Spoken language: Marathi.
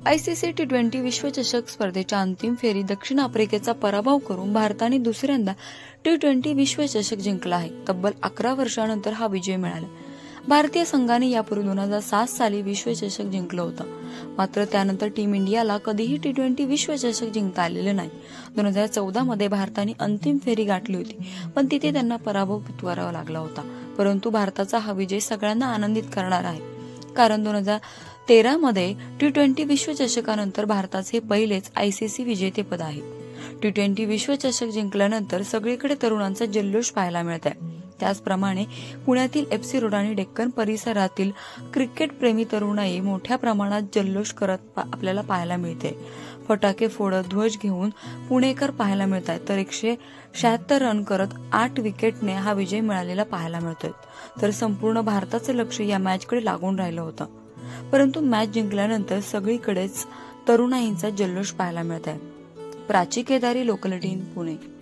आयसीसी टी20 विश्वचषक स्पर्धेच्या अंतिम फेरीत दक्षिण आफ्रिकेचा पराभव करून भारताने दुसऱ्यांदा टी20 विश्वचषक जिंकला आहे. तब्बल 11 वर्षांनंतर हा विजय मिळाला. भारतीय संघाने यापूर्वी 2007 साली विश्वचषक जिंकलं होतं. मात्र त्यानंतर टीम इंडियाला कधीही टी20 विश्वचषक जिंकता आलेलं नाही. 2014 मध्ये भारताने अंतिम फेरी गाठली होती, पण तिथे त्यांना पराभव पत्करावा लागला होता. परंतु भारताचा हा विजय सगळ्यांना आनंदित करणार आहे, कारण 2013 मध्ये टी20 विश्वचषकानंतर भारताचे पहिलेच आयसीसी विजेतेपद आहे. टी20 विश्वचषक जिंकल्यानंतर सगळीकडे तरुणांचा जल्लोष पाहायला मिळत आहे. त्याचप्रमाणे पुण्यातील एफसी रोड आणि डेक्कन परिसरातील क्रिकेटप्रेमी तरुणाई मोठ्या प्रमाणात जल्लोष करत आपल्याला पाहायला मिळते. फटाके फोडत ध्वज घेऊन पुणेकर पाहायला मिळत आहेत. तर 176 रन करत 8 विकेटने हा विजय मिळालेला पाहायला मिळतोय. तर संपूर्ण भारताचं लक्ष या मॅचकडे लागून राहिलं होतं. परंतु मॅच जिंकल्यानंतर सगळीकडेच तरुणाईंचा जल्लोष पाहायला मिळत आहे. प्राची केदारी, लोकल 18, पुणे.